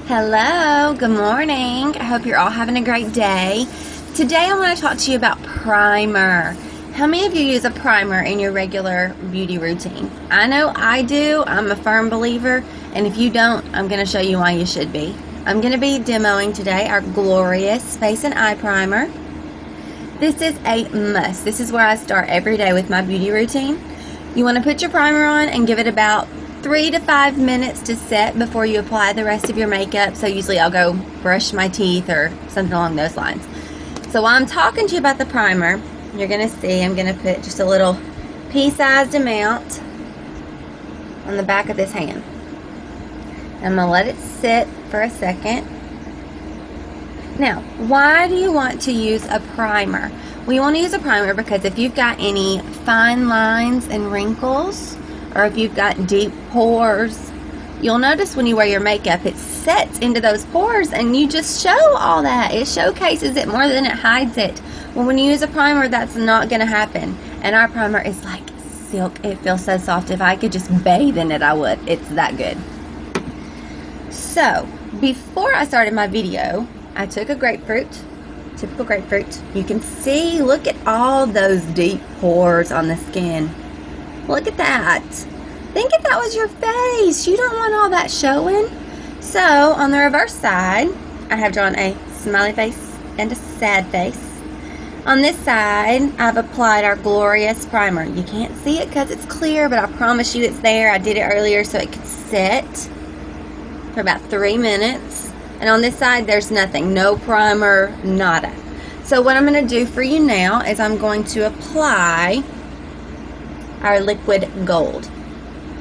Hello, good morning. I hope you're all having a great day. Today I want to talk to you about primer. How many of you use a primer in your regular beauty routine? I know I do. I'm a firm believer, and if you don't, I'm going to show you why you should be. I'm going to be demoing today our Glorious Face and Eye Primer. This is a must. This is where I start every day with my beauty routine. You want to put your primer on and give it about 3 to 5 minutes to set before you apply the rest of your makeup. So usually I'll go brush my teeth or something along those lines. So while I'm talking to you about the primer, you're going to see I'm going to put just a little pea-sized amount on the back of this hand. I'm going to let it sit for a second. Now, why do you want to use a primer? We want to use a primer because if you've got any fine lines and wrinkles, or if you've got deep pores, you'll notice when you wear your makeup, it sets into those pores and you just show all that. It showcases it more than it hides it. Well, when you use a primer, that's not going to happen. And our primer is like silk. It feels so soft. If I could just bathe in it, I would. It's that good. So, before I started my video, I took a grapefruit, typical grapefruit. You can see, look at all those deep pores on the skin. Look at that. Think if that was your face. You don't want all that showing. So on the reverse side, I have drawn a smiley face and a sad face. On this side, I've applied our Glorious Primer. You can't see it because it's clear, but I promise you it's there. I did it earlier so it could set for about 3 minutes. And on this side, there's nothing. No primer, nada. So what I'm going to do for you now is I'm going to apply our liquid gold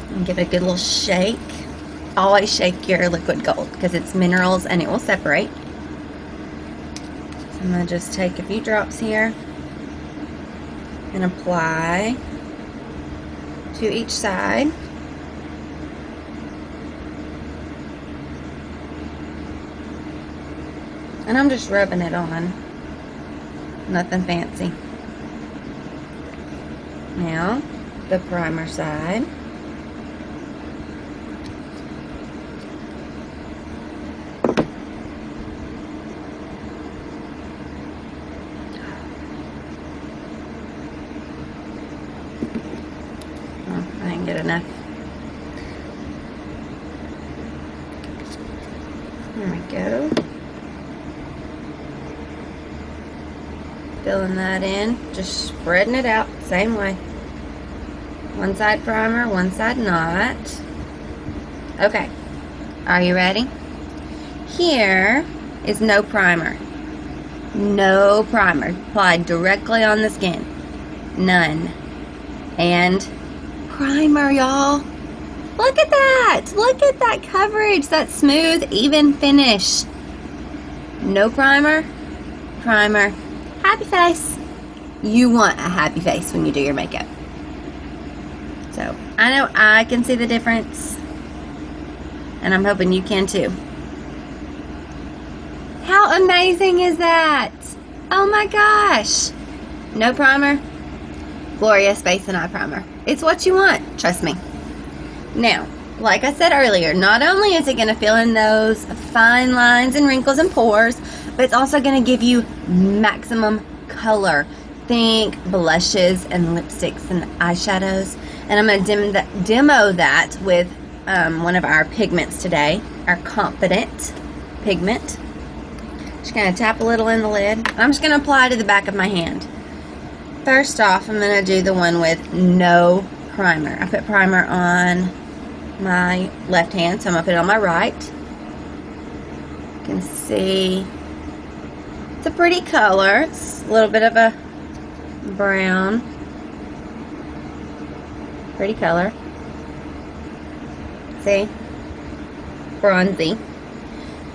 and give it a good little shake. Always shake your liquid gold because it's minerals and it will separate. So I'm going to just take a few drops here and apply to each side. And I'm just rubbing it on. Nothing fancy. Now, the primer side. Oh, I didn't get enough. There we go. Filling that in, just spreading it out same way. One side primer, one side not. Okay, are you ready? Here is no primer. No primer. Applied directly on the skin. None. And primer, y'all. Look at that. Look at that coverage. That smooth, even finish. No primer. Primer. Happy face. You want a happy face when you do your makeup. So, I know I can see the difference, and I'm hoping you can too. How amazing is that? Oh my gosh. No primer. Glorious Face and Eye Primer. It's what you want, trust me. Now, like I said earlier, not only is it going to fill in those fine lines and wrinkles and pores, but it's also going to give you maximum color. Think blushes and lipsticks and eyeshadows. And I'm going to demo that with one of our pigments today, our Confident pigment. Just going to tap a little in the lid. I'm just going to apply to the back of my hand. First off, I'm going to do the one with no primer. I put primer on my left hand, so I'm going to put it on my right. You can see it's a pretty color. It's a little bit of a brown. Pretty color. See? Bronzy.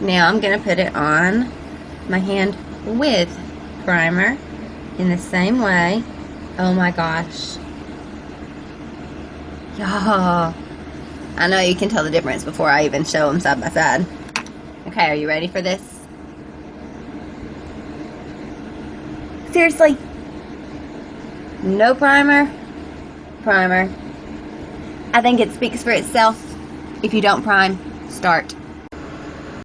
Now I'm going to put it on my hand with primer in the same way. Oh my gosh. Y'all. I know you can tell the difference before I even show them side by side. Okay, are you ready for this? Seriously? No primer. Primer. I think it speaks for itself. If you don't prime, start.